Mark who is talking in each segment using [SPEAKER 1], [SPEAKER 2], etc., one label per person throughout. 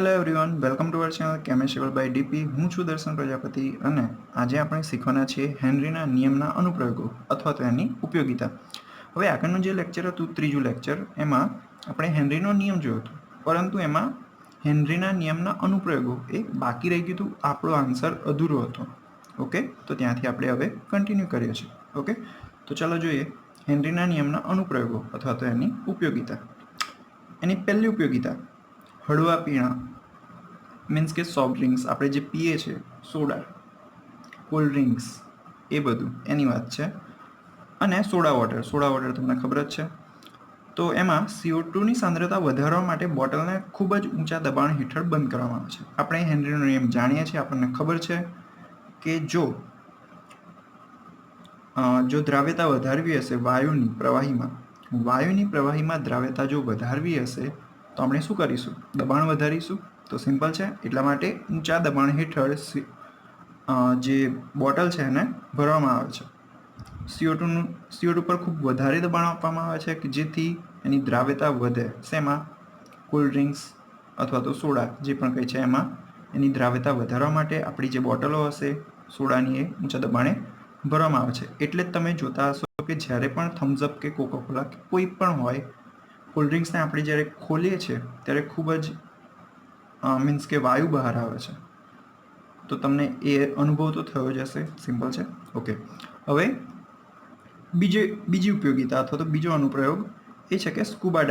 [SPEAKER 1] Hello everyone, welcome to our channel chemistry by DP. હું છું દર્શન પ્રજાપતિ અને આજે આપણે શીખવાના છીએ હેનરીના નિયમના અનુપ્રયોગો અથવા તો એની ઉપયોગિતા. હવે આગળનું જે લેક્ચર હતું, ત્રીજું લેક્ચર, એમાં આપણે હેનરીનો નિયમ જોયો હતો, પરંતુ એમાં હેનરીના નિયમના અનુપ્રયોગો એ બાકી રહી ગયું હતું. આપણો આન્સર અધૂરો હતો. ઓકે, તો ત્યાંથી આપણે હવે કન્ટિન્યુ કરીએ છીએ. ઓકે, તો ચાલો જોઈએ હેનરીના નિયમના અનુપ્રયોગો અથવા તો એની ઉપયોગિતા. એની પહેલી ઉપયોગિતા, હળવા પીણા મીન્સ કે સોફ્ટ ડ્રિંક્સ આપણે જે પીએ છીએ, સોડા, કોલ્ડ ડ્રિંક્સ, એ બધું એની વાત છે. અને સોડા વોટર તમને ખબર જ છે. તો એમાં CO2ની સાંદ્રતા વધારવા માટે બોટલને ખૂબ જ ઊંચા દબાણ હેઠળ બંધ કરવામાં આવે છે. આપણે હેનરીનો નિયમ જાણીએ છીએ, આપણને ખબર છે કે જો દ્રાવ્યતા વધારવી હશે વાયુની પ્રવાહીમાં દ્રાવ્યતા જો વધારવી હશે તો આપણે શું કરીશું? દબાણ વધારીશું. તો સિમ્પલ છે, એટલા માટે ઊંચા દબાણ હેઠળ જે બોટલ છે એને ભરવામાં આવે છે. CO2 પર ખૂબ વધારે દબાણ આપવામાં આવે છે કે જેથી એની દ્રાવ્યતા વધે. શેમાં? કોલ્ડ ડ્રિંક્સ અથવા તો સોડા જે પણ કંઈ છે એમાં એની દ્રાવ્યતા વધારવા માટે આપણી જે બોટલો હશે સોડાની એ ઊંચા દબાણે ભરવામાં આવે છે. એટલે જ તમે જોતા હશો કે જ્યારે પણ થમ્સઅપ કે કોકાકોલા કે કોઈ પણ હોય કોલ્ડ ડ્રિંક્સને આપણે જ્યારે ખોલીએ છીએ ત્યારે ખૂબ જ મીન્સ કે વાયુ બહાર આવે છે. તો તમને એ અનુભવ તો થયો જ હશે. સિમ્પલ છે. ઓકે, હવે બીજી ઉપયોગિતા અથવા તો બીજો અનુપ્રયોગ એ છે કે સ્કુબા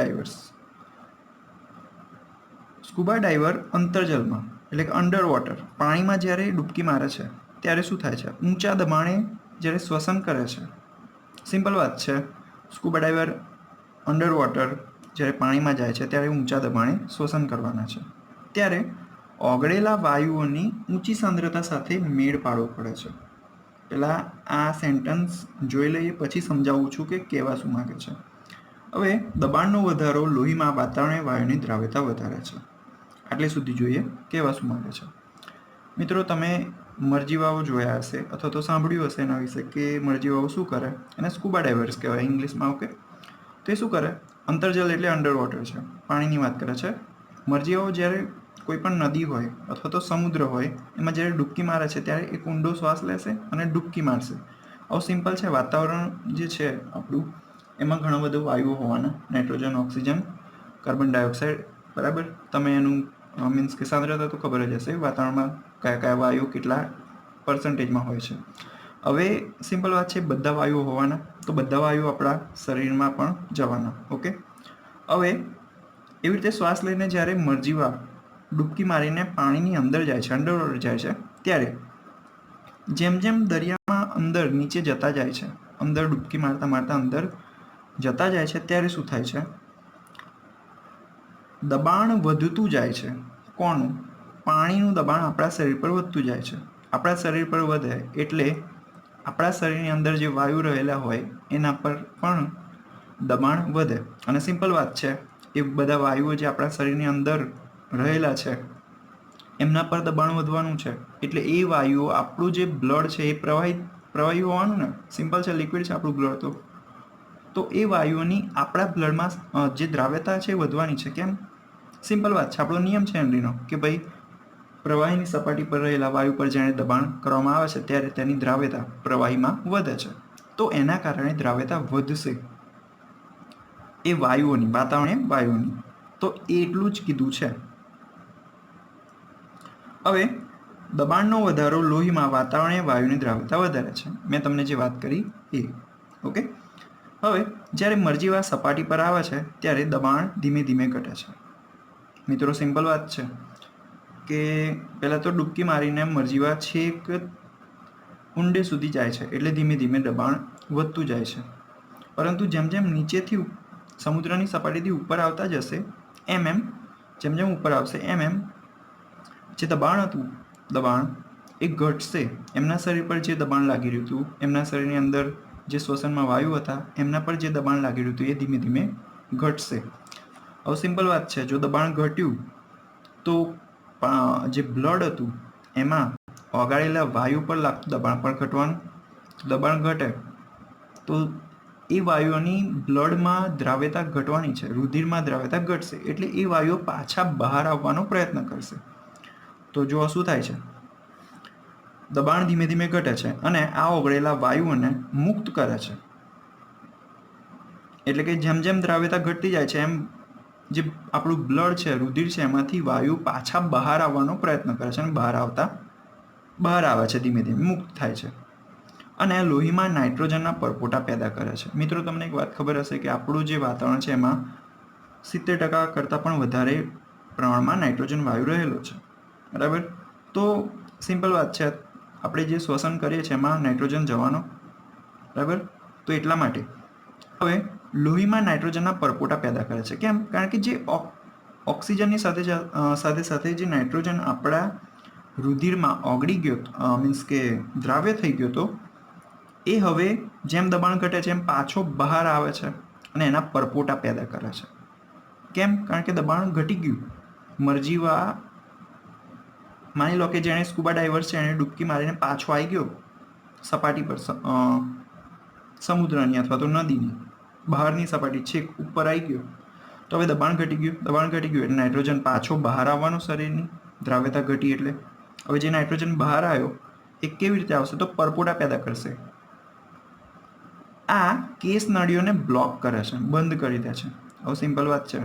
[SPEAKER 1] ડાઈવર અંતર્જલમાં એટલે કે અંડર વોટર પાણીમાં જ્યારે ડૂબકી મારે છે ત્યારે શું થાય છે? ઊંચા દબાણે જ્યારે શ્વસન કરે છે. સિમ્પલ વાત છે. સ્કુબા ડાઈવર અંડર વોટર જ્યારે પાણીમાં જાય છે ત્યારે ઊંચા દબાણે શ્વસન કરવાના છે. ત્યારે ઓગળેલા વાયુઓની ઊંચી સાંદ્રતા સાથે મેળ પાડવો પડે છે. પહેલાં આ સેન્ટન્સ જોઈ લઈએ, પછી સમજાવું છું કે કહેવા શું માગે છે. હવે દબાણનો વધારો લોહીમાં વાતાવરણીય વાયુની દ્રાવ્યતા વધારે છે. આટલે સુધી જોઈએ કહેવા શું માગે છે. મિત્રો, તમે મરજીવાઓ જોયા હશે અથવા તો સાંભળ્યું હશે એના વિશે કે મરજીવાઓ શું કરે? એને સ્કુબા ડાઈવર્સ કહેવાય ઇંગ્લિશમાં. ઓકે, તો એ શું કરે? અંતર્જલ એટલે અંડર વોટર છે, પાણીની વાત કરે છે. મરજીવાઓ જ્યારે કોઈ પણ નદી હોય અથવા તો સમુદ્ર હોય એમાં જ્યારે ડૂબકી મારે છે ત્યારે એક ઊંડો શ્વાસ લેશે અને ડૂબકી મારશે. આવું સિમ્પલ છે. વાતાવરણ જે છે આપણું એમાં ઘણા બધા વાયુઓ હોવાના, નાઇટ્રોજન, ઓક્સિજન, કાર્બન ડાયોક્સાઇડ, બરાબર. તમે એનું મીન્સ કે સાંદ્રતા તો ખબર જ હશે વાતાવરણમાં કયા કયા વાયુ કેટલા પર્સન્ટેજમાં હોય છે. હવે સિમ્પલ વાત છે, બધા વાયુઓ હોવાના, તો બધા વાયુઓ આપણા શરીરમાં પણ જવાના. ઓકે, હવે એવી રીતે શ્વાસ લઈને જ્યારે મરજીવા ડૂબકી મારીને પાણીની અંદર જાય છે, અંડરવોટર જાય છે, ત્યારે જેમ જેમ દરિયામાં અંદર નીચે જતા જાય છે, અંદર ડૂબકી મારતા અંદર જતા જાય છે, ત્યારે શું થાય છે? દબાણ વધતું જાય છે. કોનું? પાણીનું દબાણ આપણા શરીર પર વધતું જાય છે. આપણા શરીર પર વધે એટલે આપણા શરીરની અંદર જે વાયુ રહેલા હોય એના પર પણ દબાણ વધે. અને સિમ્પલ વાત છે, એ બધા વાયુઓ જે આપણા શરીરની અંદર રહેલા છે એમના પર દબાણ વધવાનું છે. એટલે એ વાયુઓ આપણું જે બ્લડ છે એ પ્રવાહી હોવાનું ને. સિમ્પલ છે, લિક્વિડ છે આપણું બ્લડ. તો એ વાયુઓની આપણા બ્લડમાં જે દ્રાવ્યતા છે એ વધવાની છે. કેમ? સિમ્પલ વાત છે, આપણો નિયમ છે હેનરીનો કે ભાઈ પ્રવાહીની સપાટી પર રહેલા વાયુ પર જ્યારે દબાણ કરવામાં આવે છે ત્યારે તેની દ્રાવ્યતા પ્રવાહીમાં વધે છે. તો એના કારણે દ્રાવ્યતા વધશે એ વાયુઓની, વાતાવરણીય વાયુઓની. તો એટલું જ કીધું છે. હવે દબાણનો વધારો લોહીમાં વાતાવરણીય વાયુની દ્રાવ્યતા વધારે છે. મેં તમને જે વાત કરી એ. ઓકે, હવે જ્યારે મરજીવા સપાટી પર આવે છે ત્યારે દબાણ ધીમે ધીમે ઘટે છે. મિત્રો, સિમ્પલ વાત છે કે પહેલાં તો ડૂબકી મારીને મરજીવા છેક ઊંડે સુધી જાય છે એટલે ધીમે ધીમે દબાણ વધતું જાય છે. પરંતુ જેમ જેમ નીચેથી સમુદ્રની સપાટીથી ઉપર આવતા જશે જેમ જેમ ઉપર આવશે એમ જે દબાણ એ ઘટશે. એમના શરીર પર જે દબાણ લાગી રહ્યું હતું, એમના શરીરની અંદર જે શ્વસનમાં વાયુ હતા એમના પર જે દબાણ લાગી રહ્યું હતું એ ધીમે ધીમે ઘટશે. હવે સિમ્પલ વાત છે, જો દબાણ ઘટ્યું તો જે બ્લડ હતું એમાં ઓગાળેલા વાયુ પર લાગતું દબાણ પણ ઘટવાનું. દબાણ ઘટે તો એ વાયુઓની બ્લડમાં દ્રાવ્યતા ઘટવાની છે, રુધિરમાં દ્રાવ્યતા ઘટશે, એટલે એ વાયુઓ પાછા બહાર આવવાનો પ્રયત્ન કરશે. તો જો શું થાય છે, દબાણ ધીમે ધીમે ઘટે છે અને આ ઓગળેલા વાયુઓને મુક્ત કરે છે. એટલે કે જેમ જેમ દ્રાવ્યતા ઘટતી જાય છે એમ જે આપણું બ્લડ છે, રુધિર છે, એમાંથી વાયુ પાછા બહાર આવવાનો પ્રયત્ન કરે છે અને બહાર આવે છે, ધીમે ધીમે મુક્ત થાય છે અને લોહીમાં નાઇટ્રોજનના પરપોટા પેદા કરે છે. મિત્રો, તમને એક વાત ખબર હશે કે આપણું જે વાતાવરણ છે એમાં 70% કરતાં પણ વધારે પ્રમાણમાં નાઇટ્રોજન વાયુ રહેલો છે, બરાબર. તો સિમ્પલ વાત છે, આપણે જે શ્વસન કરીએ છીએ એમાં નાઇટ્રોજન જવાનો, બરાબર. તો એટલા માટે હવે લોહીમાં નાઇટ્રોજનના પરપોટા પેદા કરે છે. કેમ? કારણ કે જે ઓક્સિજનની સાથે સાથે જે નાઇટ્રોજન આપણા રુધિરમાં ઓગળી ગયો, મીન્સ કે દ્રાવ્ય થઈ ગયો હતો, એ હવે જેમ દબાણ ઘટે છે એમ પાછો બહાર આવે છે અને એના પરપોટા પેદા કરે છે. કેમ? કારણ કે દબાણ ઘટી ગયું. મરજીવા માની લો કે જેણે સ્કુબા ડાઇવર્સ છે એણે ડૂબકી મારીને પાછો આવી ગયો સપાટી પર, સમુદ્રની અથવા તો નદીની બહારની સપાટી છેક ઉપર આવી ગયો, તો હવે દબાણ ઘટી ગયું એટલે નાઇટ્રોજન પાછો બહાર આવવાનો શરીરની દ્રાવ્યતા ઘટી. એટલે હવે જે નાઇટ્રોજન બહાર આવ્યો એ કેવી રીતે આવશે? તો પરપોટા પેદા કરશે. આ કેસ નળીઓને બ્લોક કરે છે, બંધ કરી દે છે. હવે સિમ્પલ વાત છે,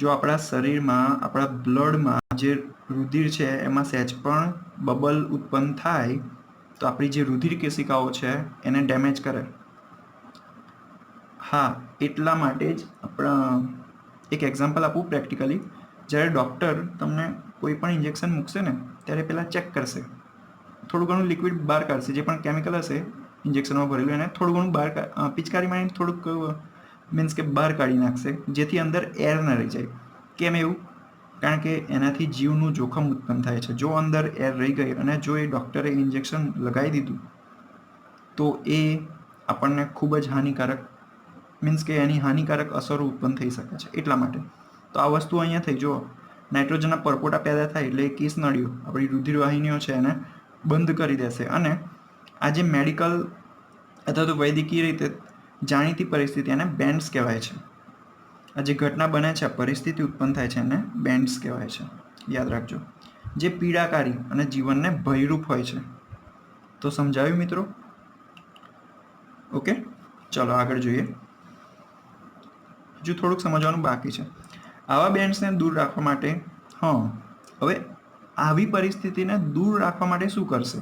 [SPEAKER 1] જો આપણા શરીરમાં, આપણા બ્લડમાં જે રુધિર છે એમાં સહેજ પણ બબલ ઉત્પન્ન થાય તો આપણી જે રુધિર કેશિકાઓ છે એને ડેમેજ કરે. હા, એટલા માટે જ આપણા એક એક્ઝામ્પલ આપું પ્રેક્ટિકલી. જ્યારે ડૉક્ટર તમને કોઈ પણ ઇન્જેક્શન મૂકશે ને ત્યારે પહેલાં ચેક કરશે, થોડું ઘણું લિક્વિડ બહાર કાઢશે, જે પણ કેમિકલ હશે ઇન્જેક્શનમાં ભરેલું એને થોડું ઘણું બહાર પિચકારીમાં થોડુંક મીન્સ કે બહાર કાઢી નાખશે, જેથી અંદર એર ન રહી જાય. કેમ એવું? કારણ કે એનાથી જીવનું જોખમ ઉત્પન્ન થાય છે. જો અંદર એર રહી ગઈ અને જો એ ડૉક્ટરે ઇન્જેક્શન લગાવી દીધું તો એ આપણને ખૂબ જ હાનિકારક, મીન્સ કે એની હાનિકારક અસરો ઉત્પન્ન થઈ શકે છે. એટલા માટે તો આ વસ્તુ અહીંયા થઈ. જો નાઇટ્રોજનના પરપોટા પેદા થાય એટલે કેસ નળીઓ, આપણી રુધિરવાહિનીઓ છે એને બંધ કરી દેશે અને આ જે મેડિકલ અથવા તો વૈદ્યકીય રીતે જાણીતી પરિસ્થિતિ એને બેન્ડ્સ કહેવાય છે. આ જે ઘટના બને છે, પરિસ્થિતિ ઉત્પન્ન થાય છે, એને બેન્ડ્સ કહેવાય છે. યાદ રાખજો, જે પીડાકારી અને જીવનને ભયરૂપ હોય છે. તો સમજાવ્યું મિત્રો? ઓકે, ચલો આગળ જોઈએ. હજુ થોડુંક સમજવાનું બાકી છે. આવા બેન્ડ્સને દૂર રાખવા માટે, હવે આવી પરિસ્થિતિને દૂર રાખવા માટે શું કરશે?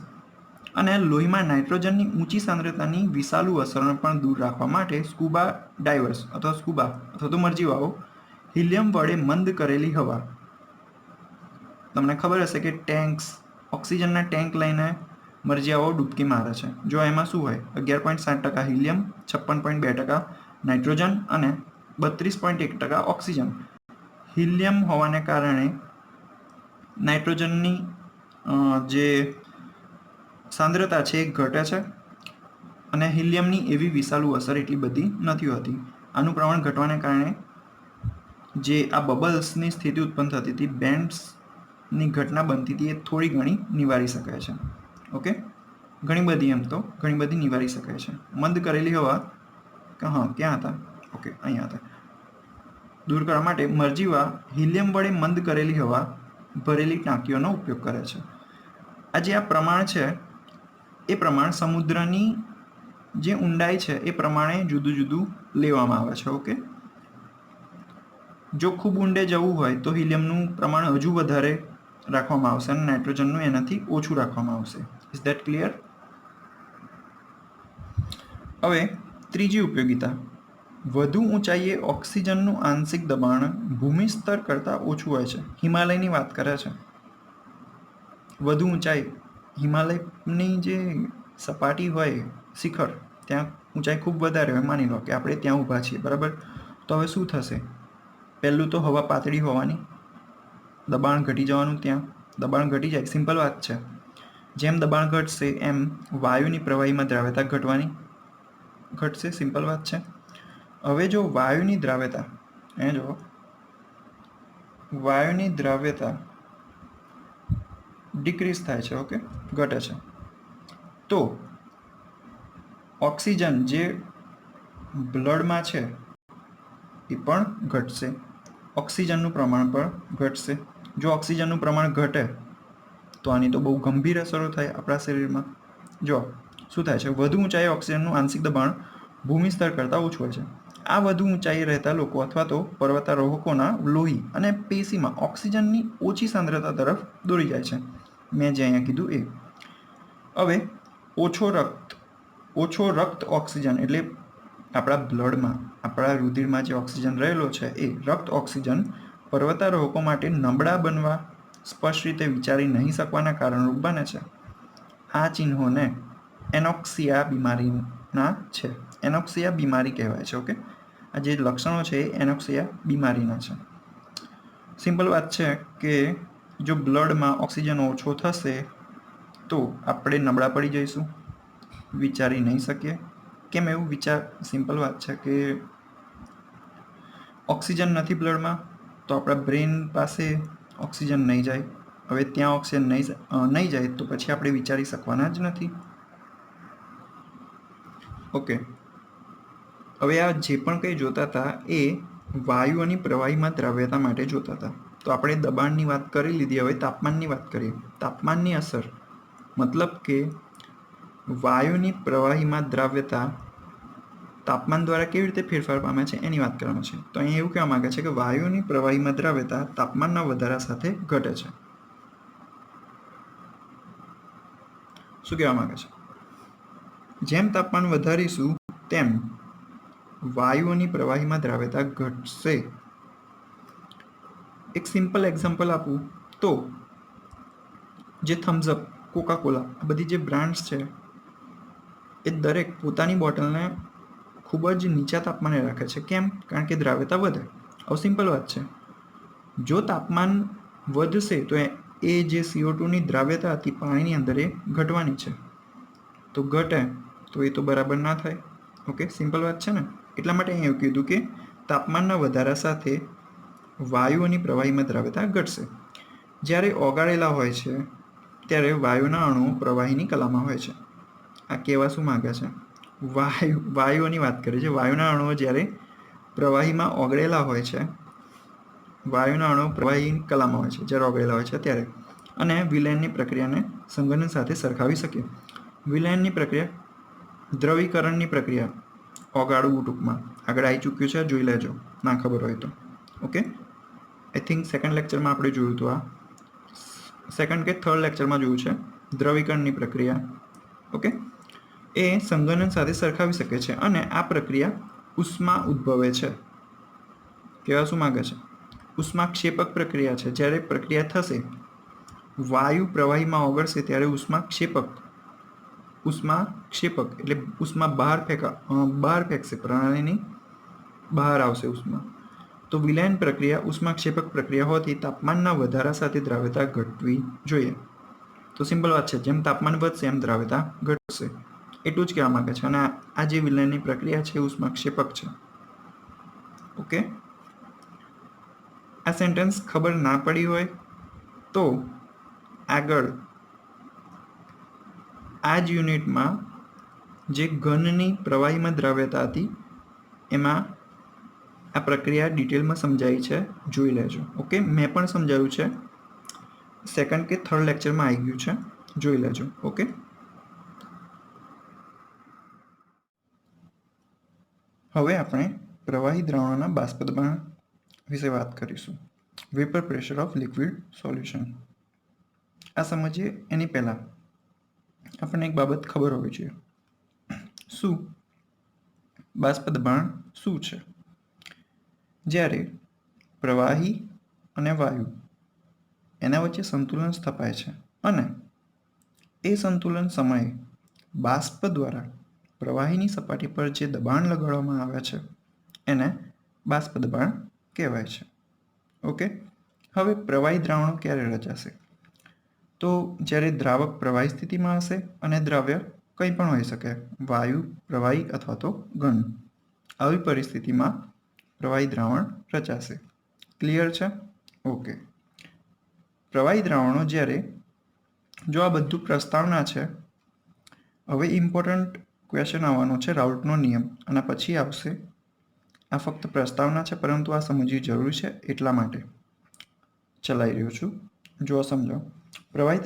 [SPEAKER 1] અને લોહીમાં નાઇટ્રોજનની ઊંચી સાંદ્રતાની વિષાલુ અસરોને પણ દૂર રાખવા માટે સ્કુબા ડાઇવર્સ અથવા તો મરજીવાઓ હિલિયમ વડે મંદ કરેલી હવા, તમને ખબર હશે કે ટેન્ક્સ, ઓક્સિજનના ટેન્ક લઈને મરજીવાઓ ડૂબકી મારે છે. જો એમાં શું હોય? 11.7% હિલિયમ, 56.2% નાઇટ્રોજન અને 32.1% ઓક્સિજન. હિલિયમ હોવાને કારણે નાઇટ્રોજનની જે સાંદ્રતા છે એ ઘટે છે અને હિલિયમની એવી વિષાલુ અસર એટલી બધી નથી હોતી. આનું પ્રમાણ ઘટવાને કારણે જે આ બબલ્સની સ્થિતિ ઉત્પન્ન થતી હતી, બેન્ડ્સની ઘટના બનતી હતી, એ થોડી ઘણી નિવારી શકાય છે. ઓકે, ઘણી બધી નિવારી શકાય છે. મંદ કરેલી હવા, ક્યાં હતા? ઓકે, અહીંયા હતા. દૂર કરવા માટે મરજીવા હિલિયમ વડે મંદ કરેલી હવા ભરેલી ટાંકીઓનો ઉપયોગ કરે છે. આ જે આ પ્રમાણ છે એ પ્રમાણ સમુદ્રની જે ઊંડાઈ છે એ પ્રમાણે જુદું જુદું લેવામાં આવે છે. ઓકે, જો ખૂબ ઊંડે જવું હોય તો હિલિયમનું પ્રમાણ હજુ વધારે રાખવામાં આવશે અને નાઇટ્રોજનનું એનાથી ઓછું રાખવામાં આવશે. Is that clear? હવે ત્રીજી ઉપયોગિતા, વધુ ઊંચાઈએ ઓક્સિજનનું આંશિક દબાણ ભૂમિ સ્તર કરતાં ઓછું હોય છે. હિમાલયની વાત કરે છે. વધુ ઊંચાઈ, હિમાલયની જે સપાટી હોય, શિખર, ત્યાં ઊંચાઈ ખૂબ વધારે હોય. માની લો કે આપણે ત્યાં ઊભા છીએ, બરાબર. તો હવે શું થશે? પહેલું તો હવા પાતળી હોવાની, દબાણ ઘટી જવાનું. ત્યાં દબાણ ઘટી જાય, સિમ્પલ વાત છે. જેમ દબાણ ઘટશે એમ વાયુની પ્રવાહીમાં દ્રાવ્યતા ઘટશે, સિમ્પલ વાત છે. હવે જો વાયુની દ્રાવ્યતા, વાયુની દ્રાવ્યતા ડિક્રીઝ થાય છે, ઓકે, ઘટે છે, તો ઓક્સિજન જે બ્લડમાં છે એ પણ ઘટશે. ઓક્સિજનનું પ્રમાણ પણ ઘટશે. જો ઓક્સિજનનું પ્રમાણ ઘટે તો આની તો બહુ ગંભીર અસરો થાય આપણા શરીરમાં. જો શું થાય છે, વધુ ઊંચાઈએ ઓક્સિજનનું આંશિક દબાણ ભૂમિ સ્તર કરતાં ઓછું હોય છે. આ વધુ ઊંચાઈએ રહેતા લોકો અથવા તો પર્વતારોહકોના લોહી અને પેશીમાં ઓક્સિજનની ઓછી સાંદ્રતા તરફ દોરી જાય છે. મેં જે અહીંયા કીધું એ. હવે ઓછો રક્ત ઓક્સિજન એટલે આપણા બ્લડમાં, આપણા રુધિરમાં જે ઓક્સિજન રહેલો છે એ રક્ત ઓક્સિજન પર્વતારોહકો માટે નબળા બનવા, સ્પષ્ટ રીતે વિચારી નહીં શકવાના કારણરૂપ બને છે. આ ચિહ્નોને એનોક્સિયા બીમારીના છે. એનોક્સિયા બીમારી કહેવાય છે. ઓકે, આ જે લક્ષણો છે એ એનોક્સિયા બીમારીના છે. સિમ્પલ વાત છે કે જો બ્લડમાં ઓક્સિજન ઓછો થશે તો આપણે નબળા પડી જઈશું, વિચારી નહીં શકીએ. કેમ એવું વિચાર? સિમ્પલ વાત છે કે ઓક્સિજન નથી બ્લડમાં તો આપણા બ્રેન પાસે ઓક્સિજન નહીં જાય. હવે ત્યાં ઓક્સિજન નહીં જાય તો પછી આપણે વિચારી શકવાના જ નથી. ઓકે, હવે આ જે પણ કંઈ જોતા હતા એ વાયુઓની પ્રવાહીમાં દ્રાવ્યતા માટે જોતા હતા. તો આપણે દબાણની વાત કરી લીધી. હવે તાપમાનની વાત કરીએ. તાપમાનની અસર મતલબ કે વાયુની પ્રવાહીમાં દ્રાવ્યતા તાપમાન દ્વારા કેવી રીતે ફેરફાર પામે છે એની વાત કરવાની છે. તો અહીં એવું કહેવા માંગે છે કે વાયુની પ્રવાહીમાં દ્રાવ્યતા તાપમાનના વધારા સાથે ઘટે છે. શું કહેવા માંગે છે? જેમ તાપમાન વધારીશું તેમ વાયુઓની પ્રવાહીમાં દ્રાવ્યતા ઘટશે. એક સિમ્પલ એક્ઝામ્પલ આપું તો જે થમ્સઅપ, કોકાકોલા, આ બધી જે બ્રાન્ડ્સ છે એ દરેક પોતાની બોટલને ખૂબ જ નીચા તાપમાને રાખે છે. કેમ? કારણ કે દ્રાવ્યતા વધે. હવે સિમ્પલ વાત છે, જો તાપમાન વધશે તો એ જે CO2ની દ્રાવ્યતા હતી પાણીની અંદર એ ઘટવાની છે. તો ઘટે તો એ તો બરાબર ના થાય. ઓકે, સિમ્પલ વાત છે ને. એટલા માટે અહીં એવું કીધું કે તાપમાનના વધારા સાથે વાયુઓની પ્રવાહીમાં દ્રાવ્યતા ઘટશે. જ્યારે ઓગાળેલા હોય છે ત્યારે વાયુના અણુઓ પ્રવાહીની કલામાં હોય છે. આ કહેવા શું માગે છે? વાયુઓની વાત કરીએ છીએ. વાયુના અણુઓ જ્યારે પ્રવાહીમાં ઓગળેલા હોય છે, વાયુના અણુઓ પ્રવાહીની કલામાં હોય છે જ્યારે ઓગળેલા હોય છે ત્યારે. અને વિલયનની પ્રક્રિયાને સંઘનન સાથે સરખાવી શકીએ. વિલયનની પ્રક્રિયા, દ્રવીકરણની પ્રક્રિયા, ઓગાળવું ટૂંકમાં આગળ આવી ચૂક્યું છે, જોઈ લેજો ના ખબર હોય તો. ઓકે, આઈ થિંક સેકન્ડ લેક્ચરમાં આપણે જોયું હતું. આ સેકન્ડ કે થર્ડ લેક્ચરમાં જોયું છે દ્રવીકરણની પ્રક્રિયા. ઓકે, એ સંઘનન સાથે સરખાવી શકે છે અને આ પ્રક્રિયા ઉષ્મા ઉદ્ભવે છે. કહેવા શું માગે છે? ઉષ્માક્ષેપક પ્રક્રિયા છે. જ્યારે પ્રક્રિયા થશે, વાયુ પ્રવાહીમાં ઓગળશે ત્યારે ઉષ્માક્ષેપક એટલે ઉષ્મા બહાર ફેંકશે, પ્રણાલીની બહાર આવશે ઉષ્મા. તો વિલયન પ્રક્રિયા ઉષ્માક્ષેપક પ્રક્રિયા હોવાથી તાપમાનના વધારા સાથે દ્રાવ્યતા ઘટવી જોઈએ. તો સિમ્પલ વાત છે, જેમ તાપમાન વધશે એમ દ્રાવ્યતા ઘટશે. એટલું જ કહેવા માંગે છે. અને આ જે વિલયનની પ્રક્રિયા છે ઉષ્માક્ષેપક છે. ઓકે, આ સેન્ટેન્સ ખબર ના પડી હોય તો આગળ આ જ યુનિટમાં જે ઘનની પ્રવાહીમાં દ્રાવ્યતા હતી એમાં આ પ્રક્રિયા ડિટેલમાં સમજાવી છે, જોઈ લેજો. ઓકે, મેં પણ સમજાવ્યું છે, સેકન્ડ કે થર્ડ લેક્ચરમાં આવી ગયું છે, જોઈ લેજો. ઓકે, હવે આપણે પ્રવાહી દ્રાવણોના બાષ્પ દબાણ વિશે વાત કરીશું. Vapour pressure of liquid solution. આ સમજીએ એની પહેલાં આપણને એક બાબત ખબર હોવી જોઈએ. શું બાષ્પ દબાણ શું છે? જ્યારે પ્રવાહી અને વાયુ એના વચ્ચે સંતુલન સ્થપાય છે અને એ સંતુલન સમયે બાષ્પ દ્વારા પ્રવાહીની સપાટી પર જે દબાણ લગાડવામાં આવે છે એને બાષ્પ દબાણ કહેવાય છે. ઓકે, હવે પ્રવાહી દ્રાવણો ક્યારે રચાશે? તો જ્યારે દ્રાવક પ્રવાહી સ્થિતિમાં હશે અને દ્રવ્ય કંઈ પણ હોઈ શકે, વાયુ, પ્રવાહી અથવા તો ઘન. આવી પરિસ્થિતિમાં પ્રવાહી દ્રાવણ રચાશે. ક્લિયર છે? ઓકે, પ્રવાહી દ્રાવણો જ્યારે, જો આ બધું પ્રસ્તાવના છે, હવે ઇમ્પોર્ટન્ટ ક્વેશ્ચન આવવાનો છે રાઉલ્ટનો નિયમ, અને પછી આવશે, આ ફક્ત પ્રસ્તાવના છે પરંતુ આ સમજવી જરૂરી છે એટલા માટે ચલાવી રહ્યો છું. જો સમજો, પ્રવાહી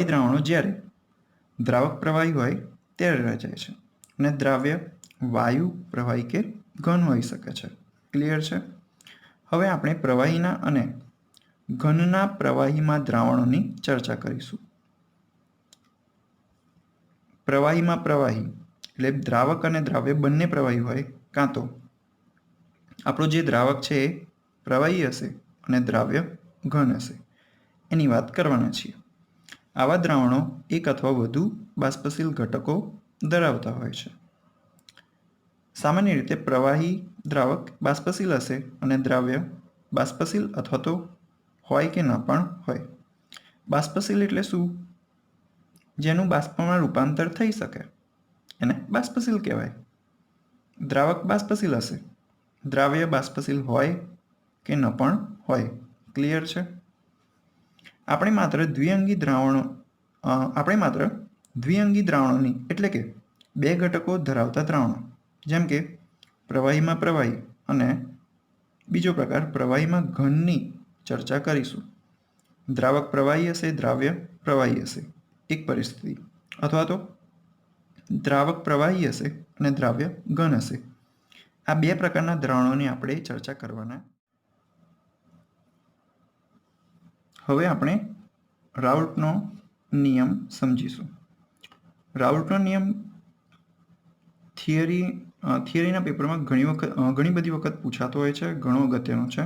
[SPEAKER 1] દ્રાવણો જ્યારે દ્રાવક પ્રવાહી હોય ત્યારે રચાય છે, અને દ્રાવ્ય વાયુ પ્રવાહી કે ઘન હોઈ શકે છે. ક્લિયર છે? હવે આપણે પ્રવાહીના અને ઘનના પ્રવાહીમાં દ્રાવણોની ચર્ચા કરીશું. પ્રવાહીમાં પ્રવાહી એટલે દ્રાવક અને દ્રાવ્ય બંને પ્રવાહી હોય, કાં તો આપણો જે દ્રાવક છે એ પ્રવાહી હશે અને દ્રાવ્ય ઘન હશે, એની વાત કરવાના છીએ. આવા દ્રાવણો એક અથવા વધુ બાષ્પશીલ ઘટકો ધરાવતા હોય છે. સામાન્ય રીતે પ્રવાહી દ્રાવક બાષ્પશીલ હશે અને દ્રાવ્ય બાષ્પશીલ અથવા તો હોય કે ન પણ હોય. બાષ્પશીલ એટલે શું? જેનું બાષ્પમાં રૂપાંતર થઈ શકે એને બાષ્પશીલ કહેવાય. દ્રાવક બાષ્પશીલ હશે, દ્રાવ્ય બાષ્પશીલ હોય કે ન પણ હોય. ક્લિયર છે? આપણે માત્ર દ્વિઅંગી દ્રાવણોની એટલે કે બે ઘટકો ધરાવતા દ્રાવણો, જેમ કે પ્રવાહીમાં પ્રવાહી અને બીજો પ્રકાર પ્રવાહીમાં ઘનની ચર્ચા કરીશું. દ્રાવક પ્રવાહી હશે, દ્રાવ્ય પ્રવાહી હશે એક પરિસ્થિતિ, અથવા તો દ્રાવક પ્રવાહી હશે અને દ્રાવ્ય ઘન હશે. આ બે પ્રકારના દ્રાવણોની આપણે ચર્ચા કરવાના. હવે આપણે રાઉલ્ટનો નિયમ સમજીશું. રાઉલ્ટનો નિયમ થિયરીના પેપરમાં ઘણી બધી વખત પૂછાતો હોય છે, ઘણો અગત્યનો છે.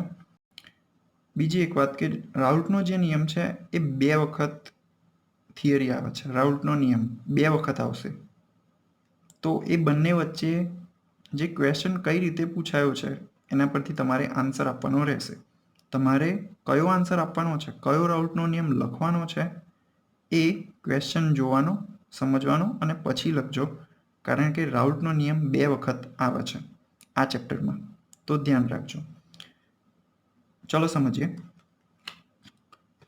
[SPEAKER 1] બીજી એક વાત કે રાઉલ્ટનો જે નિયમ છે એ 2 વખત થિયરી આવે છે. રાઉલ્ટનો નિયમ 2 વખત આવશે. તો એ બંને વચ્ચે જે ક્વેશ્ચન કઈ રીતે પૂછાયો છે એના પરથી તમારે આન્સર આપવાનો રહેશે. તમારે કયો આન્સર આપવાનો છે, કયો રાઉલ્ટનો નિયમ લખવાનો છે, એ ક્વેશ્ચન જોવાનો, સમજવાનો અને પછી લખજો. કારણ કે રાઉલ્ટનો નિયમ 2 વખત આવે છે આ ચેપ્ટરમાં, તો ધ્યાન રાખજો. ચલો સમજીએ.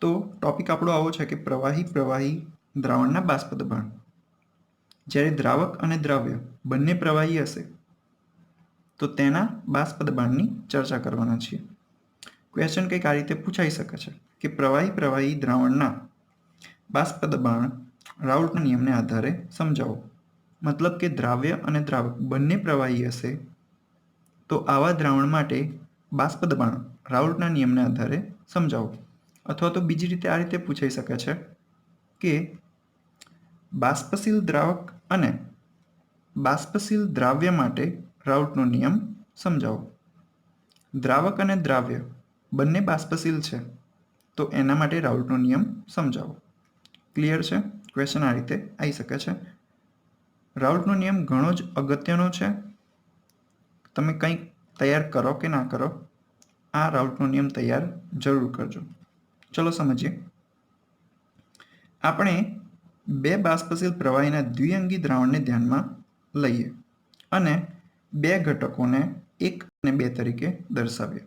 [SPEAKER 1] તો ટોપિક આપણો આવો છે કે પ્રવાહી દ્રાવણના બાષ્પ દબાણ. જ્યારે દ્રાવક અને દ્રાવ્ય બંને પ્રવાહી હશે તો તેના બાષ્પ દબાણની ચર્ચા કરવાના છીએ. ક્વેશ્ચન કંઈક આ રીતે પૂછાઈ શકે છે કે પ્રવાહી દ્રાવણના બાષ્પ દબાણ રાઉલ્ટના નિયમને આધારે સમજાવો. મતલબ કે દ્રાવ્ય અને દ્રાવક બંને પ્રવાહી હશે તો આવા દ્રાવણ માટે બાષ્પ દબાણ રાઉલ્ટના નિયમને આધારે સમજાવો. અથવા તો બીજી રીતે આ રીતે પૂછાઈ શકે છે કે બાષ્પશીલ દ્રાવક અને બાષ્પશીલ દ્રાવ્ય માટે રાઉલ્ટનો નિયમ સમજાવો. દ્રાવક અને દ્રાવ્ય બંને બાષ્પશીલ છે તો એના માટે રાઉલ્ટનો નિયમ સમજાવો. ક્લિયર છે? ક્વેશ્ચન આ રીતે આવી શકે છે. રાઉલ્ટનો નિયમ ઘણો જ અગત્યનો છે. તમે કંઈક તૈયાર કરો કે ના કરો, આ રાઉલ્ટનો નિયમ તૈયાર જરૂર કરજો. ચલો સમજીએ. આપણે 2 બાષ્પશીલ પ્રવાહીના દ્વિઅંગી દ્રાવણને ધ્યાનમાં લઈએ અને 2 ઘટકોને 1 અને 2 તરીકે દર્શાવીએ.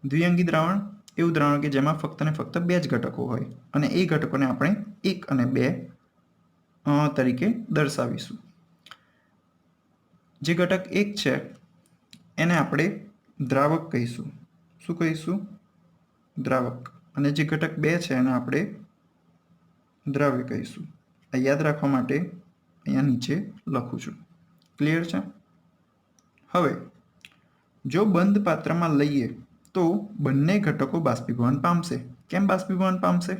[SPEAKER 1] દ્વિઅંગી દ્રાવણ એવું દ્રાવણ કે જેમાં ફક્ત ને ફક્ત 2 જ ઘટકો હોય અને એ ઘટકોને આપણે 1 અને 2 તરીકે દર્શાવીશું. જે ઘટક 1 છે એને આપણે દ્રાવક કહીશું. શું કહીશું? દ્રાવક. અને જે ઘટક 2 છે એને આપણે દ્રાવ્ય કહીશું. આ યાદ રાખવા માટે અહીંયા નીચે લખું છું. ક્લિયર છે? હવે જો બંધ પાત્રમાં લઈએ તો બંને ઘટકો બાષ્પીભવન પામશે. કેમ બાષ્પીભવન પામશે?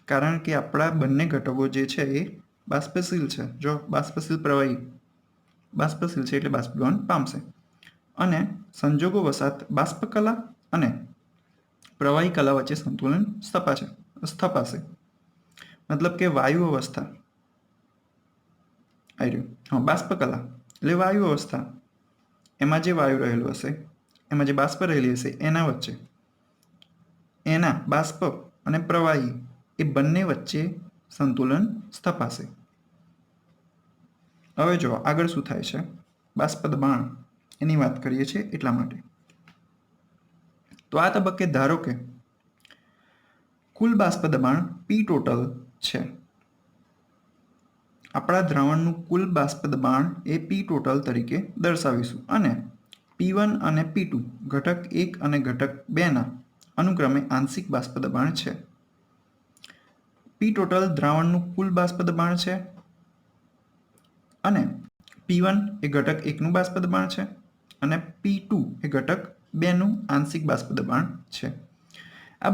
[SPEAKER 1] કારણ કે આપણા બંને ઘટકો જે છે એ બાષ્પશીલ છે. જો બાષ્પશીલ પ્રવાહી બાષ્પશીલ છે એટલે બાષ્પીભવન પામશે. અને સંજોગો વસાત બાષ્પ કલા અને પ્રવાહી કલા વચ્ચે સંતુલન સ્થપાશે. મતલબ કે વાયુ અવસ્થા બાષ્પ કલા એટલે વાયુ અવસ્થા, એમાં જે વાયુ રહેલું હશે, એમાં જે બાષ્પ રહેલી હશે એના વચ્ચે, એના બાષ્પ અને પ્રવાહી એ બંને વચ્ચે સંતુલન સ્થપાશે. હવે જો આગળ શું થાય છે, બાષ્પ દબાણ એની વાત કરીએ છીએ એટલા માટે. તો આ તબક્કે ધારો કે કુલ બાષ્પ દબાણ P ટોટલ છે આપણા દ્રાવણનું કુલ બાષ્પ દબાણ એ પી ટોટલ તરીકે દર્શાવીશું અને P1 અને P2 ઘટક 1 અને ઘટક 2ના અનુક્રમે આંશિક બાષ્પ દબાણ છે. પી ટોટલ દ્રાવણનું કુલ બાષ્પ દબાણ છે અને P1 એ ઘટક 1નું બાષ્પ દબાણ છે અને P2 એ ઘટક 2નું આંશિક બાષ્પ દબાણ છે. આ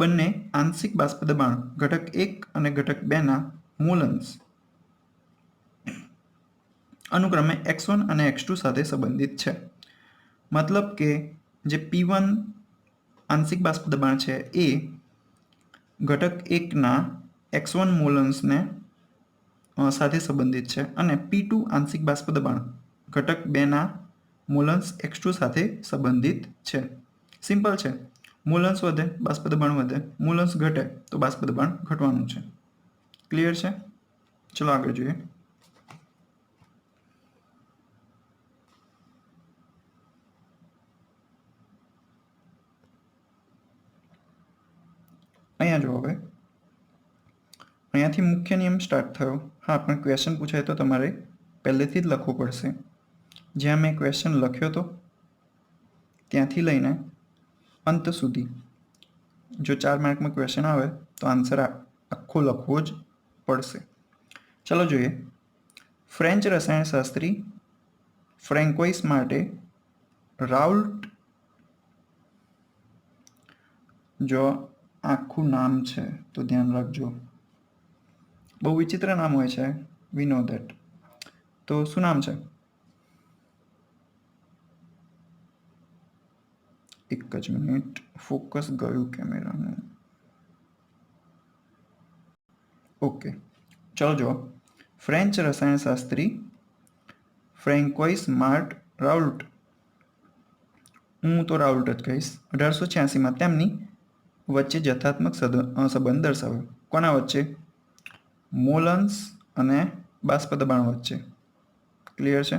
[SPEAKER 1] બંને આંશિક બાષ્પ દબાણ ઘટક 1 અને ઘટક 2ના મોલન્સ અનુક્રમે x1 અને x2 સાથે સંબંધિત છે. મતલબ કે જે P1 આંશિક બાષ્પ દબાણ છે એ ઘટક 1ના x1 મોલન્સને સાથે સંબંધિત છે અને P2 આંશિક બાષ્પ દબાણ ઘટક 2ના મોલન્સ x2 સાથે સંબંધિત છે. સિમ્પલ છે. મોલન્સ વધે બાષ્પ દબાણ વધે, મોલન્સ ઘટે તો બાષ્પ દબાણ ઘટવાનું છે. ક્લિયર છે? ચલો આગળ જોઈએ. અહીંયા જો હવે અહીંયાથી મુખ્ય નિયમ સ્ટાર્ટ થયો. હા, પણ ક્વેશ્ચન પૂછાય તો તમારે પહેલેથી જ લખવું પડશે. જ્યાં મેં ક્વેશ્ચન લખ્યો હતો ત્યાંથી લઈને અંત સુધી જો 4 માર્કમાં ક્વેશ્ચન આવે તો આન્સર આખો લખવો જ પડશે. ચલો જોઈએ. ફ્રેન્ચ રસાયણશાસ્ત્રી ફ્રેન્કોઇસ માટે રાઉલ્ટ, જો આખું નામ છે તો ધ્યાન રાખજો, બહુ વિચિત્ર નામ હોય છે, વી નો ધેટ. તો શું નામ છે? એક જ મિનિટ, ફોકસ ગયું કેમેરાનું. ઓકે, ચલો જો. ફ્રેન્ચ રસાયણશાસ્ત્રી ફ્રેન્કોઇસ માર્ટ રાઉલ્ટ, હું તો રાઉલ્ટ જ કહીશ, 1886માં તેમની વચ્ચે જથ્થાત્મક સંબંધ દર્શાવ્યો. કોના વચ્ચે? મોલન્સ અને બાષ્પ દબાણ વચ્ચે. ક્લિયર છે?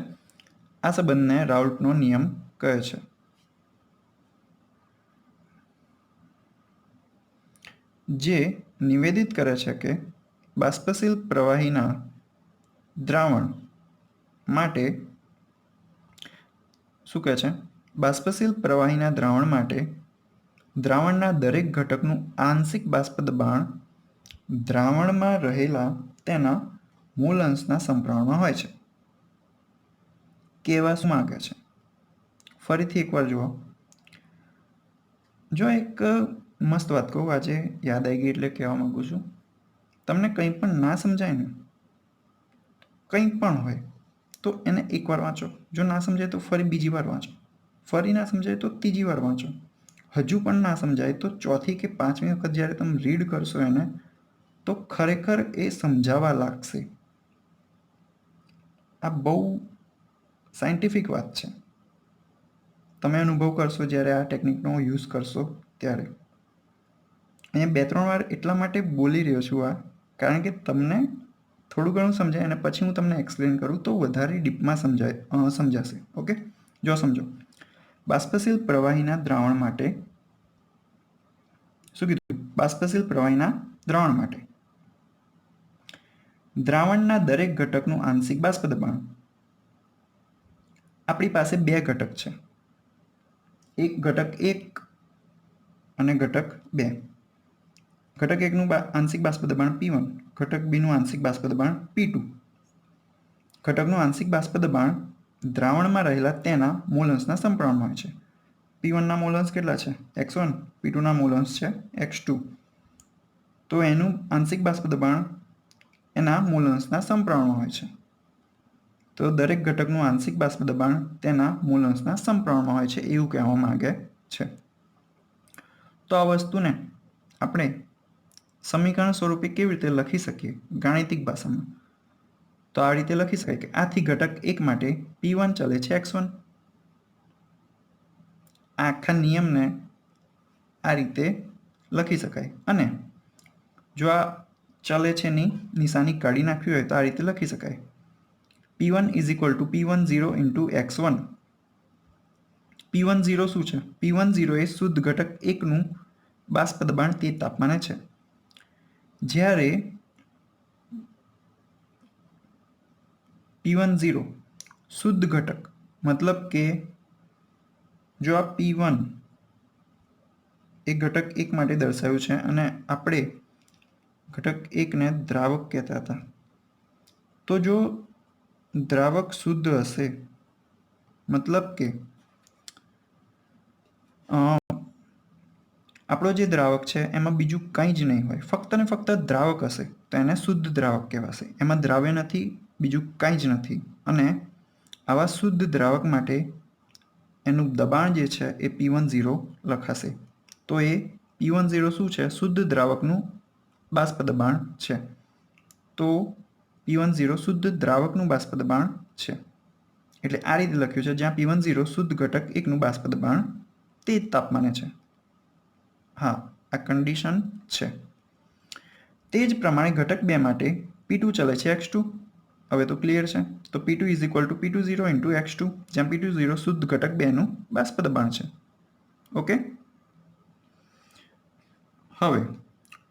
[SPEAKER 1] આ સંબંધને રાઉલ્ટનો નિયમ કહે છે. જે નિવેદિત કરે છે કે બાષ્પશીલ પ્રવાહીના દ્રાવણ માટે શું કહે છે? બાષ્પશીલ પ્રવાહીના દ્રાવણ માટે દ્રાવણના દરેક ઘટકનું આંશિક બાષ્પ દબાણ દ્રાવણમાં રહેલા તેના મોલન્સના સમપ્રમાણમાં હોય છે. કહેવા શું માંગે છે? ફરીથી એકવાર જુઓ. જો એક મસ્ત વાત કહું, આજે યાદ આવી ગઈ એટલે કહેવા માગું છું. તમને કંઈ પણ ના સમજાય ને, કંઈ પણ હોય તો એને એકવાર વાંચો. જો ના સમજાય તો ફરી બીજી વાર વાંચો. ફરી ના સમજાય તો ત્રીજી વાર વાંચો. હજુ પણ ના સમજાય તો ચોથી કે પાંચમી વખત જ્યારે તમે રીડ કરશો એને તો ખરેખર એ સમજાવવા લાગશે. આ બહુ સાયન્ટિફિક વાત છે. તમે અનુભવ કરશો જ્યારે આ ટેકનિકનો યુઝ કરશો ત્યારે. અહીંયા 2-3 વાર એટલા માટે બોલી રહ્યો છું આ, કારણ કે તમને થોડું ઘણું સમજાય અને પછી હું તમને એક્સપ્લેન કરું તો વધારે ડીપમાં સમજાશે. ઓકે, જો સમજો. બાષ્પશીલ પ્રવાહીના દ્રાવણ માટે શું કીધું? બાષ્પશીલ પ્રવાહીના દ્રાવણ માટે દ્રાવણના દરેક ઘટકનું આંશિક બાષ્પ દબાણ. આપણી પાસે 2 ઘટક છે, એક ઘટક 1 અને ઘટક 2. ઘટક 1નું આંશિક બાષ્પ દબાણ P1, ઘટક 2નું આંશિક બાષ્પ દબાણ P2. ઘટકનું આંશિક બાષ્પ દબાણ દ્રાવણમાં રહેલા તેના મોલન્સના સમપ્રમાણમાં હોય છે. P1ના મોલન્સ કેટલા છે? x1. P2ના મોલન્સ છે x2. તો એનું આંશિક બાષ્પ દબાણ એના મોલન્સના સમપ્રમાણમાં હોય છે. તો દરેક ઘટકનું આંશિક બાષ્પ દબાણ તેના મોલન્સના સમપ્રમાણમાં હોય છે એવું કહેવા માંગે છે. તો આ વસ્તુને આપણે સમીકરણ સ્વરૂપે કેવી રીતે લખી શકીએ ગાણિતિક ભાષામાં? તો આ રીતે લખી શકાય કે આથી ઘટક 1 માટે P1 ચલે છે x1. આખા નિયમને આ રીતે લખી શકાય. અને જો આ ચલે છે ની નિશાની કાઢી નાખવી હોય તો આ રીતે લખી શકાય. P1 = P10 × x1. P10 શું છે? P10 એ શુદ્ધ ઘટક 1નું બાષ્પ દબાણ તે તાપમાને છે. જ્યારે P10 શુદ્ધ ઘટક, મતલબ કે જો આ P1 એ ઘટક 1 માટે દર્શાવ્યું છે અને આપણે ઘટક 1 ને દ્રાવક કહેતા હતા, તો જો દ્રાવક શુદ્ધ હશે મતલબ કે આપણો જે દ્રાવક છે એમાં બીજું કંઈ જ નહીં હોય, ફક્ત ને ફક્ત દ્રાવક હશે તો એને શુદ્ધ દ્રાવક કહેવાશે. એમાં દ્રાવ્ય નથી, બીજું કંઈ જ નથી. અને આવા શુદ્ધ દ્રાવક માટે એનું દબાણ જે છે એ P10 લખાશે. તો એ P10 શું છે? શુદ્ધ દ્રાવકનું બાષ્પ દબાણ છે. તો P10 શુદ્ધ દ્રાવકનું બાષ્પ દબાણ છે. એટલે આ રીતે લખ્યું છે, જ્યાં P10 શુદ્ધ ઘટક 1નું બાષ્પ દબાણ તે જ તાપમાને છે. હા, આ કન્ડિશન છે. તે જ પ્રમાણે ઘટક 2 માટે P2 ચલે છે x2. હવે તો ક્લિયર છે. તો P2 = P20 × x2, જ્યાં P20 શુદ્ધ ઘટક 2નું બાષ્પ દબાણ છે. ઓકે. હવે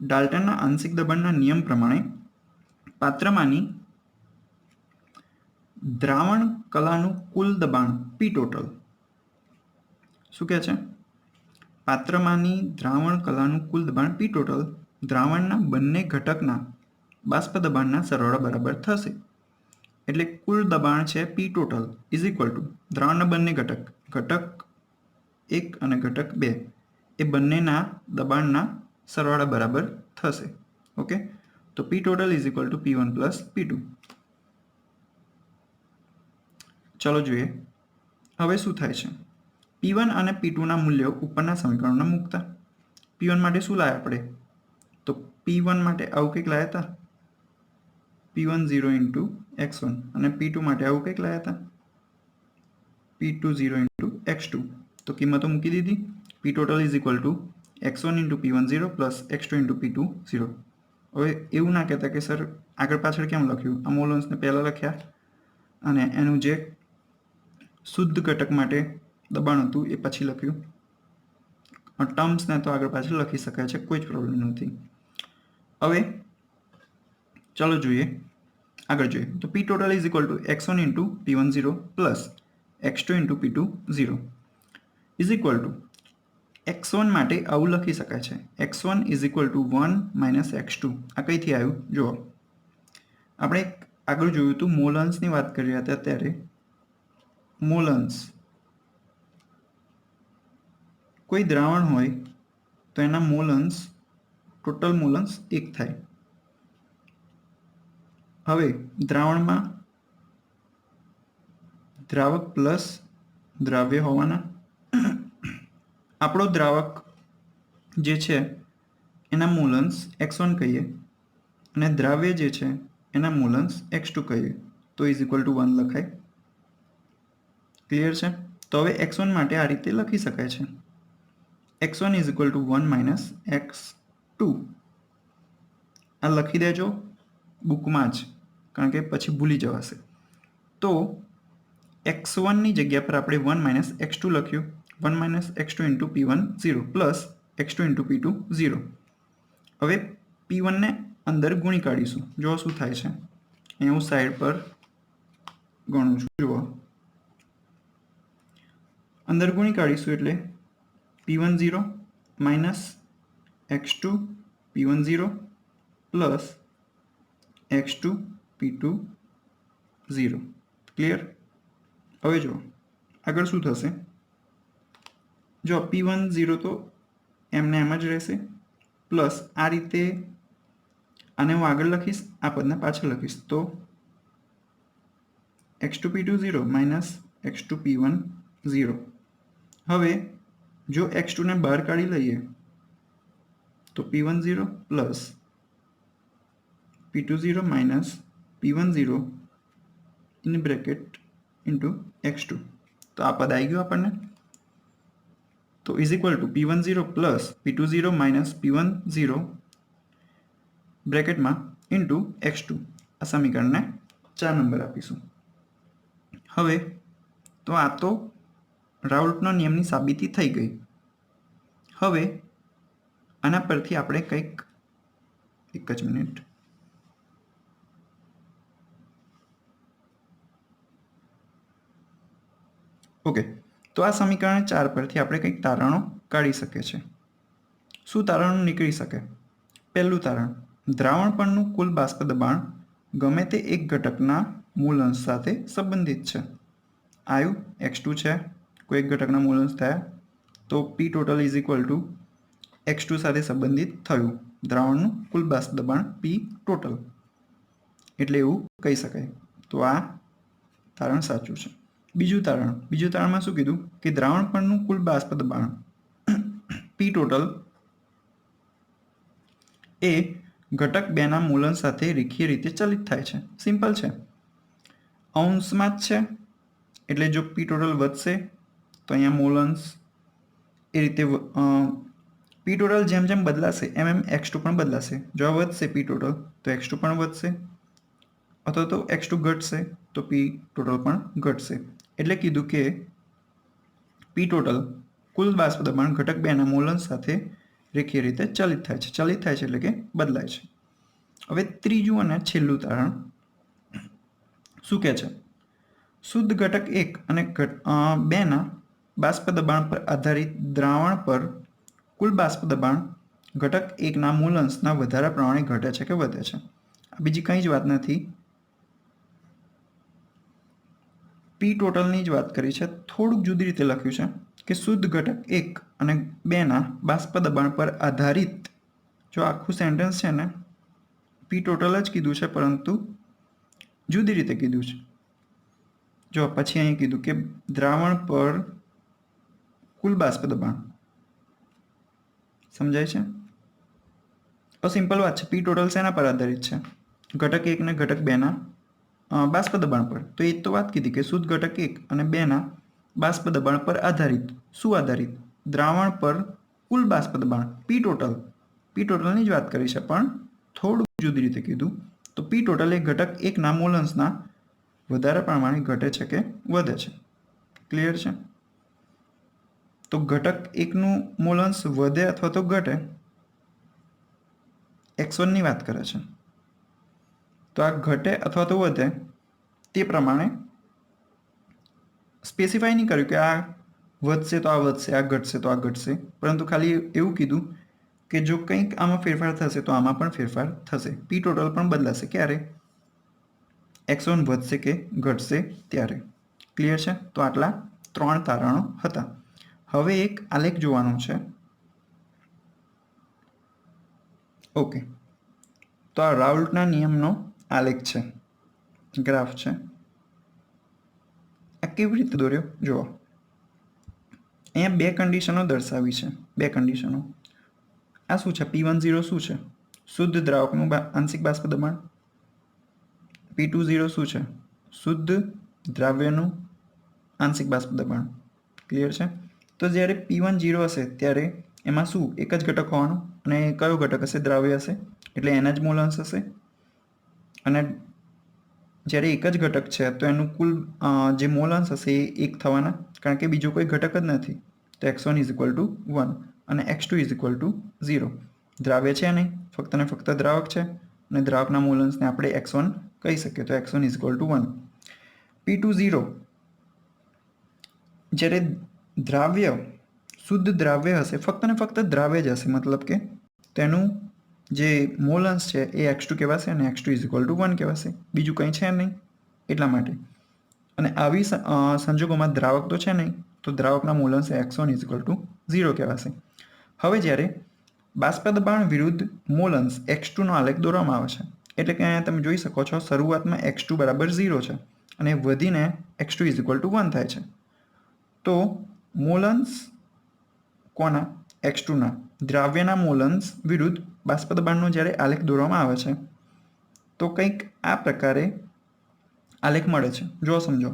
[SPEAKER 1] ડાલ્ટનના આંશિક દબાણના નિયમ પ્રમાણે પાત્રમાંની દ્રાવણ કલાનું કુલ દબાણ P ટોટલ શું કહે છે? પાત્રમાંની દ્રાવણ કલાનું કુલ દબાણ P ટોટલ દ્રાવણના બંને ઘટકના બાષ્પ દબાણના સરવાળા બરાબર થશે. એટલે કુલ દબાણ છે P ટોટલ = દ્રાવણના બંને ઘટક 1 અને ઘટક 2 એ બંનેના દબાણના સરવાળા બરાબર થશે. ઓકે. તો P ટોટલ = P1 + P2. ચલો જોઈએ હવે શું થાય છે. P1 અને P2ના મૂલ્યો ઉપરના સમીકરણમાં મૂકતા. P1 માટે શું લાયા આપણે? તો P1 માટે આવું કંઈક લાયા હતા, P10 × x1, અને P2 માટે આવું કંઈક લાયા હતા, P20 × x2. તો કિંમતો મૂકી દીધી. P total = x1 × P10 + x2 × P20. હવે એવું ના કહેતા કે સર આગળ પાછળ કેમ લખ્યું? આ મોલન્સને પહેલાં લખ્યા અને એનું જે શુદ્ધ ઘટક માટે દબાણ હતું એ પછી લખ્યું. ટર્મ્સને તો આગળ પાછળ લખી શકાય છે, કોઈ જ પ્રોબ્લેમ નથી. હવે ચલો જોઈએ, આગળ જોઈએ. તો P total = x1 × P10 + x2 × P20 x1 માટે આવું લખી શકાય છે, x1 = 1 - x2. આ કઈથી આવ્યું જુઓ. આપણે આગળ જોયું હતું, મોલન્સની વાત કરી રહ્યા હતા ત્યારે મોલન્સ, કોઈ દ્રાવણ હોય તો એના મોલન્સ, ટોટલ મોલન્સ 1 થાય. હવે દ્રાવણમાં દ્રાવક પ્લસ દ્રાવ્ય હોવાના. આપણો દ્રાવક જે છે એના મોલન્સ x1 કહીએ અને દ્રાવ્ય જે છે એના મોલન્સ x2 કહીએ તો = 1 લખાય. ક્લિયર છે? તો હવે x1 માટે આ રીતે લખી શકાય છે, x1 = 1 - x2. આ લખી દેજો બુકમાં જ, કારણ કે પછી ભૂલી જવાશે. તો x1ની જગ્યા પર આપણે 1 - x2 લખ્યું, 1 - x2 × P10 + x2 × P20. હવે P1 ને અંદર ગુણી કાઢીશું. જો શું થાય છે, અહીંયા હું સાઈડ પર ગણું છું. જુઓ, અંદર ગુણી કાઢીશું એટલે P10 - x2 P10 + x2 P20. Clear? હવે જો આગળ શું થશે. જો P10 તો એમને એમ જ રહેશે, પ્લસ આ રીતે આને હું આગળ લખીશ, આ પદને પાછળ લખીશ. તો x2 P20 - x2 P10. હવે જો x2 ને બહાર કાઢી લઈએ તો P10 + P20 - P10 × x2. તો આ પદ આવી ગયું આપણને. તો = P10 + P20 - P10 × x2. આ સમીકરણને 4 નંબર આપીશું. હવે તો આ તો રાઉલ્ટના નિયમની સાબિતી થઈ ગઈ. હવે આના પરથી આપણે કંઈક, એક જ મિનિટ, ઓકે, તો આ સમીકરણ 4 પરથી આપણે કંઈક તારણો કાઢી શકીએ છીએ. શું તારણો નીકળી શકે? પહેલું તારણ, દ્રાવણ પરનું કુલ બાષ્પ દબાણ ગમે તે એક ઘટકના મૂળ અંશ સાથે સંબંધિત છે. આવ્યું, x2 છે, કોઈ એક ઘટકના મૂળ અંશ થયા, તો P total is equal to x2 સાથે સંબંધિત થયું દ્રાવણનું કુલ બાષ્પ દબાણ P ટોટલ, એટલે એવું કહી શકાય. તો આ તારણ સાચું છે. બીજું તારણમાં શું કીધું કે દ્રાવણ પરનું કુલ બાષ્પ દબાણ P ટોટલ એ ઘટક 2ના મૂલન સાથે રેખીય રીતે ચલિત થાય છે. સિમ્પલ છે, અંશમાં જ છે એટલે જો P ટોટલ વધશે તો અહીંયા મૂલંશ એ રીતે P ટોટલ જેમ જેમ બદલાશે એમ x2 પણ બદલાશે. જો આ વધશે P ટોટલ તો x2 પણ વધશે, અથવા તો x2 ઘટશે તો P ટોટલ પણ ઘટશે. એટલે કીધું કે P ટોટલ કુલ બાષ્પ દબાણ ઘટક 2ના મૂલન સાથે રેખીય રીતે ચલિત થાય છે. ચલિત થાય છે એટલે કે બદલાય છે. હવે ત્રીજું અને છેલ્લું તારણ શું કહે છે? શુદ્ધ ઘટક 1 અને 2ના બાષ્પ દબાણ પર આધારિત દ્રાવણ પર કુલ બાષ્પ દબાણ ઘટક 1ના મૂલ અંશના વધારા પ્રમાણે ઘટે છે કે વધે છે. આ બીજી કંઈ જ વાત નથી, P ટોટલની જ વાત કરી છે. થોડુંક જુદી રીતે લખ્યું છે કે શુદ્ધ ઘટક 1 અને 2ના બાષ્પ દબાણ પર આધારિત. જો આખું સેન્ટેન્સ છે ને P ટોટલ જ કીધું છે પરંતુ જુદી રીતે કીધું છે. જો પછી અહીં કીધું કે દ્રાવણ પર કુલ બાષ્પ દબાણ, સમજાય છે? તો સિમ્પલ વાત છે, P ટોટલ શેના પર આધારિત છે? ઘટક 1 ને ઘટક 2ના બાષ્પ દબાણ પર. તો એ તો વાત કીધી કે શુદ્ધ ઘટક 1 અને 2ના બાષ્પ દબાણ પર આધારિત. શું આધારિત? દ્રાવણ પર કુલ બાષ્પ દબાણ P ટોટલની જ વાત કરી છે પણ થોડું જુદી રીતે કીધું. તો P ટોટલ એ ઘટક 1ના મૂલ અંશના વધારા પ્રમાણે ઘટે છે કે વધે છે. ક્લિયર છે? તો ઘટક 1નું મૂલ અંશ વધે અથવા તો ઘટે, x1ની વાત કરે છે. તો આ ઘટે અથવા તો વધે તે પ્રમાણે સ્પેસિફાઈ નહીં કર્યું કે આ વધશે તો આ વધશે, આ ઘટશે તો આ ઘટશે, પરંતુ ખાલી એવું કીધું કે જો કંઈક આમાં ફેરફાર થશે તો આમાં પણ ફેરફાર થશે. P ટોટલ પણ બદલાશે. ક્યારે? x1 વધશે કે ઘટશે ત્યારે. ક્લિયર છે? તો આટલા 3 તારણો હતા. હવે એક આલેખ જોવાનો છે. ઓકે, તો આ રાઉલ્ટના નિયમનો આલેખ છે, ગ્રાફ છે. આ કેવી રીતે દોર્યો જુઓ. અહીંયા 2 કન્ડિશનો દર્શાવી છે. 2 કન્ડિશનો. આ શું છે? P10 શું છે? શુદ્ધ દ્રાવકનું આંશિક બાષ્પ દબાણ. P20 શું છે? શુદ્ધ દ્રાવ્યનું આંશિક બાષ્પ દબાણ. ક્લિયર છે? તો જ્યારે P10 હશે ત્યારે એમાં શું એક જ ઘટક હોવાનો, અને કયો ઘટક હશે? દ્રાવ્ય હશે, એટલે એના જ મૂલ અંશ હશે. અને જ્યારે એક જ ઘટક છે તો એનું કુલ જે મૂલ અંશ હશે એ 1 થવાના, કારણ કે બીજો કોઈ ઘટક જ નથી. તો x1 ઇઝ ઇક્વલ ટુ 1 અને x2 ઇઝ ઇક્વલ ટુ 0. દ્રાવ્ય છે નહીં, ફક્ત ને ફક્ત દ્રાવક છે, અને દ્રાવકના મૂલ અંશને આપણે x1 કહી શકીએ. તો x1 is equal to 1. P20 જ્યારે દ્રાવ્ય શુદ્ધ દ્રાવ્ય હશે, ફક્ત ને ફક્ત દ્રાવ્ય જ હશે, મતલબ કે તેનું જે મૂલ અંશ છે એ x2 કહેવાશે અને x2 ઇઝ ઇક્વલ ટુ 1 કહેવાશે. બીજું કંઈ છે નહીં એટલા માટે. અને આવી સંજોગોમાં દ્રાવક તો છે નહીં, તો દ્રાવકના મૂલ અંશ x1 ઇઝ ઇક્વલ ટુ 0 કહેવાશે. હવે જ્યારે બાષ્પ દબાણ વિરુદ્ધ મૂલ અંશ x2નો આલેખ દોરવામાં આવે છે, એટલે કે અહીંયા તમે જોઈ શકો છો શરૂઆતમાં x2 બરાબર 0 છે અને વધીને x2 ઇઝ ઇક્વલ ટુ 1 થાય છે. તો મૂલ અંશ કોના? x2ના દ્રાવ્યના મૂલ અંશ વિરુદ્ધ બાષ્પ દબાણનો જ્યારે આલેખ દોરવામાં આવે છે તો કંઈક આ પ્રકારે આલેખ મળે છે. જો સમજો,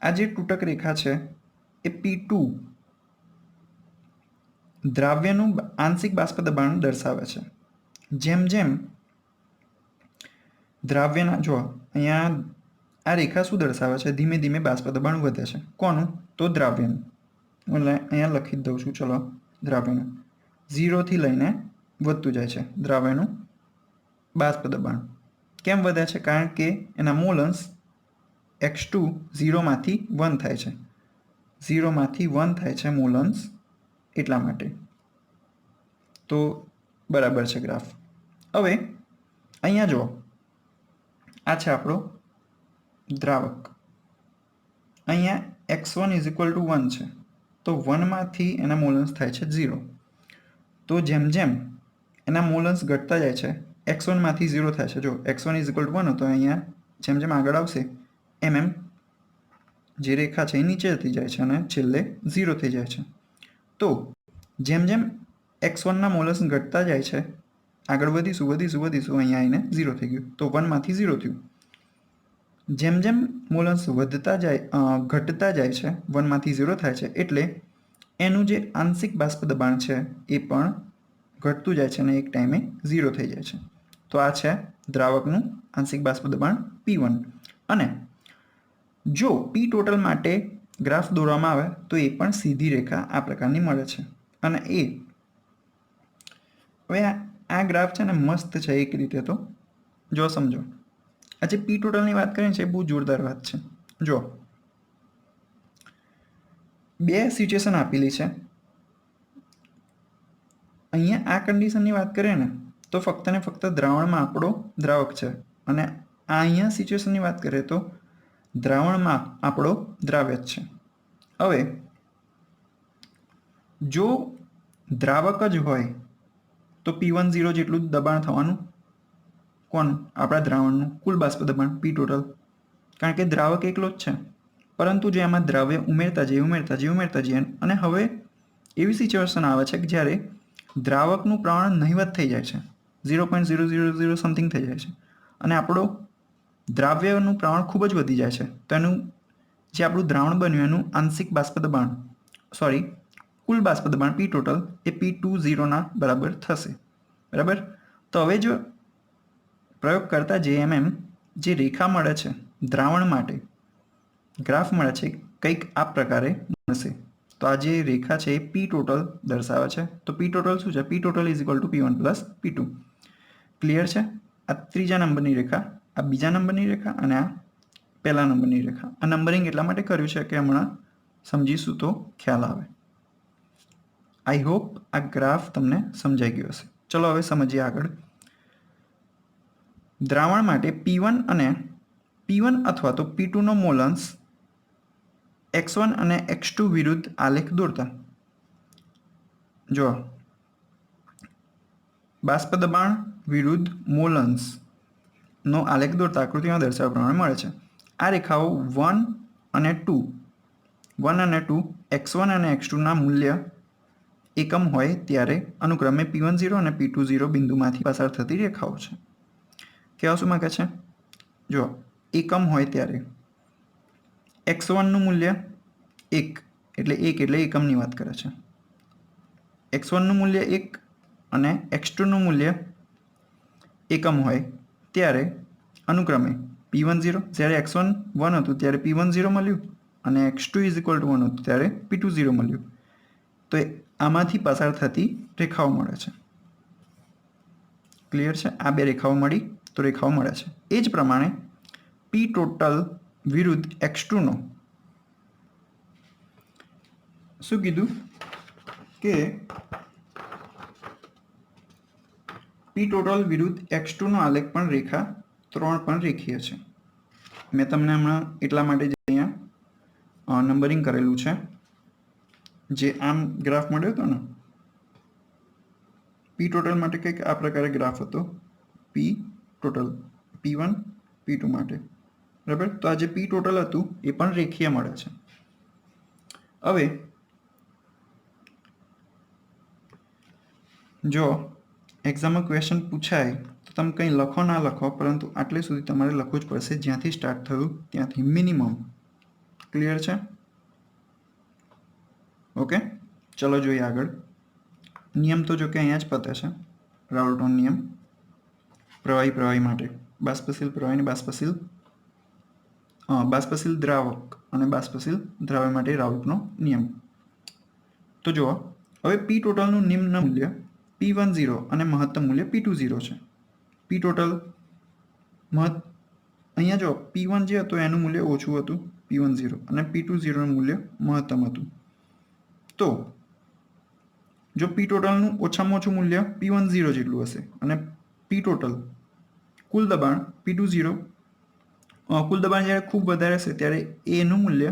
[SPEAKER 1] આ જે તૂટક રેખા છે એ P2 દ્રાવ્યનું આંશિક બાષ્પ દબાણ દર્શાવે છે. જેમ જેમ દ્રાવ્યના, જો અહીંયા આ રેખા શું દર્શાવે છે? ધીમે ધીમે બાષ્પ દબાણ વધે છે. કોનું? તો દ્રાવ્યનું. એટલે અહીંયા લખી જ દઉં છું. ચલો, દ્રાવ્યનું 0 થી લઈને વધતું જાય છે દ્રાવ્યનું બાષ્પ દબાણ. કેમ વધે છે? કારણ કે એના મૂલ અંશ x2 0માંથી 1 થાય છે. 0માંથી 1 થાય છે મોલન્સ એટલા માટે. તો બરાબર છે ગ્રાફ. હવે અહીંયા જુઓ, આ છે આપણો દ્રાવક. અહીંયા x1 = 1 છે, તો 1માંથી એના મોલન્સ થાય છે 0. તો જેમ જેમ એના મોલન્સ ઘટતા જાય છે, x1માંથી 0 થાય છે. જો x1 = 1 હતો, અહીંયા જેમ જેમ આગળ આવશે એમ એમ જે રેખા છે એ નીચે જતી જાય છે અને છેલ્લે 0 થઈ જાય છે. તો જેમ જેમ x1ના મોલન્સ ઘટતા જાય છે, આગળ વધીશું અહીંયા આવીને 0 થઈ ગયું, તો 1માંથી 0 થયું. જેમ જેમ મોલન્સ ઘટતા જાય છે, 1માંથી 0 થાય છે, એટલે એનું જે આંશિક બાષ્પ દબાણ છે એ પણ ઘટતું જાય છે અને એક ટાઈમે 0 થઈ જાય છે. તો આ છે દ્રાવકનું આંશિક બાષ્પ દબાણ P1. અને જો P ટોટલ માટે ગ્રાફ દોરવામાં આવે તો એ પણ સીધી રેખા આ પ્રકારની મળે છે. અને હવે આ ગ્રાફ છે ને મસ્ત છે એક રીતે. તો જો સમજો, આજે P ટોટલની વાત કરીએ છે, બહુ જોરદાર વાત છે. જો 2 સિચ્યુએશન આપેલી છે. અહીંયા આ કન્ડિશનની વાત કરીએ ને તો ફક્ત ને ફક્ત દ્રાવણમાં આપણો દ્રાવક છે, અને આ અહીંયા સિચ્યુએશનની વાત કરીએ તો દ્રાવણમાં આપણો દ્રાવ્ય છે. હવે જો દ્રાવક જ હોય તો P10 જેટલું જ દબાણ થવાનું. કોણ? આપણા દ્રાવણનું કુલ બાષ્પ દબાણ P ટોટલ, કારણ કે દ્રાવક એકલો જ છે. પરંતુ જો એમાં દ્રવ્ય ઉમેરતા જઈએ અને હવે એવી સિચ્યુએશન આવે છે કે જ્યારે દ્રાવકનું પ્રમાણ નહિવત થઈ જાય છે, 0.000 સમથિંગ થઈ જાય છે, અને આપણો દ્રાવ્યનું પ્રમાણ ખૂબ જ વધી જાય છે, તો એનું જે આપણું દ્રાવણ બન્યું એનું આંશિક બાષ્પ દબાણ કુલ બાષ્પ દબાણ P ટોટલ એ P20 બરાબર થશે. બરાબર. તો હવે જો પ્રયોગ કરતા JMM જે રેખા મળે છે દ્રાવણ માટે, ગ્રાફ મળે છે, કંઈક આ પ્રકારે મળશે. તો આ જે રેખા છે એ P ટોટલ દર્શાવે છે. તો P ટોટલ શું છે? P total = P1 + P2. Clear છે? આ ત્રીજા નંબરની રેખા, આ બીજા નંબરની રેખા અને આ પહેલા નંબરની રેખા. આ નંબરિંગ એટલા માટે કર્યું છે કે હમણાં સમજીશું તો ખ્યાલ આવે. આઈ હોપ આ ગ્રાફ તમને સમજાઈ ગયો હશે. ચલો હવે સમજીએ આગળ. દ્રાવણ માટે P1 અથવા તો P2નો મોલન્સ x1 અને x2 વિરુદ્ધ આલેખ દોરતા. જો બાષ્પ દબાણ વિરુદ્ધ મોલન્સનો આલેખ દોરતા આકૃતિમાં દર્શાવ્યા પ્રમાણે મળે છે. આ રેખાઓ 1 અને 2 x1 અને x2ના મૂલ્ય એકમ હોય ત્યારે અનુક્રમે P10 અને P20 બિંદુમાંથી પસાર થતી રેખાઓ છે. કહેવા શું માંગે છે? જો એકમ હોય ત્યારે x1નું મૂલ્ય 1 એટલે એકમની વાત કરે છે. x1નું મૂલ્ય 1 અને x2નું મૂલ્ય એકમ હોય ત્યારે અનુક્રમે P10 જ્યારે x1 1 હતું ત્યારે P10 મળ્યું અને x2 = 1 હતું ત્યારે P20 મળ્યું. તો આમાંથી પસાર થતી રેખાઓ મળે છે. ક્લિયર છે? આ બે રેખાઓ મળી તો રેખાઓ મળે છે. એ જ પ્રમાણે P ટોટલ વિરુદ્ધ x2નો શું કીધું કે P ટોટલ વિરુદ્ધ x2નો આલેખ પણ રેખા 3 પણ રેખીય છે. મેં તમને હમણાં એટલા માટે જ અહીંયા નંબરિંગ કરેલું છે. જે આમ ગ્રાફ મળ્યો હતો ને P ટોટલ માટે કંઈક આ પ્રકારે ગ્રાફ હતો. P ટોટલ P1 P2 માટે. બરાબર. તો આ જે P ટોટલ હતું એ પણ રેખીય મળે છે. હવે જો એક્ઝામમાં ક્વેશ્ચન પૂછાય તો તમે કંઈ લખો ના લખો, પરંતુ આટલે સુધી તમારે લખવું જ પડશે જ્યાંથી સ્ટાર્ટ થયું ત્યાંથી મિનિમમ. ક્લિયર છે? ઓકે, ચલો જોઈએ આગળ. નિયમ તો જો કે અહીંયા જ પતે છે. રાઉલ્ટનો નિયમ પ્રવાહી માટે, બાષ્પશીલ પ્રવાહી બાષ્પશીલ દ્રાવક અને બાષ્પશીલ દ્રાવક માટે રાઉલ્ટનો નિયમ. તો જુઓ, હવે P ટોટલનું નિમ્ન મૂલ્ય P10 અને મહત્તમ મૂલ્ય P20 છે. P ટોટલ અહીંયા જો P1 જે હતું એનું મૂલ્ય ઓછું હતું P10 અને P20નું મૂલ્ય મહત્તમ હતું. તો જો P ટોટલનું ઓછામાં ઓછું મૂલ્ય P10 જેટલું હશે અને P ટોટલ કુલ દબાણ P20 કુલ દબાણ જ્યારે ખૂબ વધારે હશે ત્યારે એનું મૂલ્ય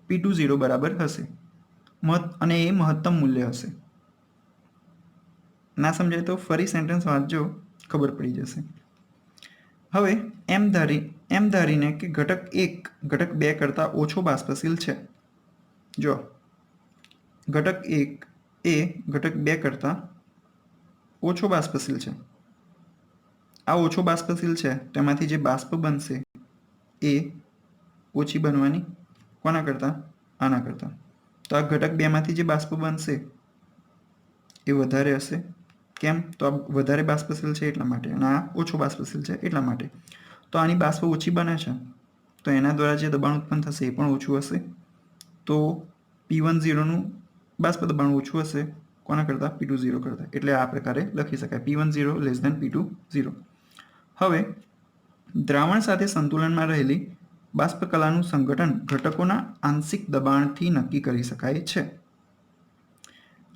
[SPEAKER 1] P20 બરાબર હશે અને એ મહત્તમ મૂલ્ય હશે. ના સમજાય તો ફરી સેન્ટેન્સ વાંચજો, ખબર પડી જશે. હવે એમ ધારીને કે ઘટક 1 ઘટક 2 કરતાં ઓછો બાષ્પશીલ છે. જો ઘટક 1 એ ઘટક 2 કરતાં ઓછો બાષ્પશીલ છે. આ ઓછો બાષ્પશીલ છે તો એમાંથી જે બાષ્પ બનશે એ ઓછી બનવાની કોના કરતાં? આના કરતાં. તો આ ઘટક 2માંથી જે બાષ્પ બનશે એ વધારે હશે. કેમ? તો આ વધારે બાષ્પશીલ છે એટલા માટે અને આ ઓછો બાષ્પશીલ છે એટલા માટે. તો આની બાષ્પ ઓછી બને છે તો એના દ્વારા જે દબાણ ઉત્પન્ન થશે એ પણ ઓછું હશે. તો P10નું બાષ્પ દબાણ ઓછું હશે કોના કરતાં? P20 કરતાં. એટલે આ પ્રકારે લખી શકાય P10 લેસ ધેન P20. હવે દ્રાવણ સાથે સંતુલનમાં રહેલી બાષ્પ કલાનું સંગઠન ઘટકોના આંશિક દબાણથી નક્કી કરી શકાય છે.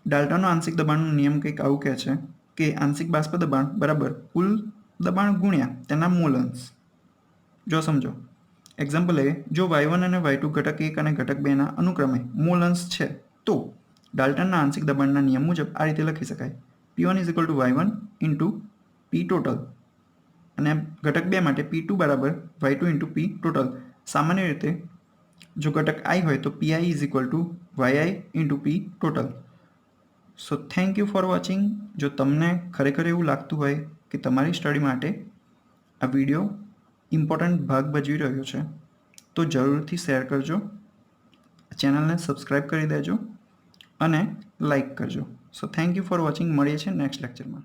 [SPEAKER 1] ડાલ્ટનનો આંશિક દબાણનો નિયમ કંઈક આવું કહે છે કે આંશિક બાષ્પ દબાણ બરાબર કુલ દબાણ ગુણ્યા તેના મોલ અંશ. જો સમજો, એક્ઝામ્પલ લઈએ, જો y1 અને y2 ઘટક 1 અને ઘટક 2ના અનુક્રમે મોલ અંશ છે તો ડાલ્ટનના આંશિક દબાણના નિયમ મુજબ આ રીતે લખી શકાય P1 y1 into P total અને ઘટક 2 માટે P2 બરાબર y2 ઇન્ટુ P ટોટલ. સામાન્ય રીતે જો ઘટક I હોય તો PI yi into P total. So thank you for watching. જો તમને ખરેખર એવું લાગતું હોય કે તમારી સ્ટડી માટે આ વિડીયો ઇમ્પોર્ટન્ટ ભાગ ભજવી રહ્યો છે તો જરૂરથી શેર કરજો, ચેનલને સબસ્ક્રાઈબ કરી દેજો અને લાઈક કરજો. So thank you for watching. મળીએ છીએ નેક્સ્ટ લેક્ચરમાં.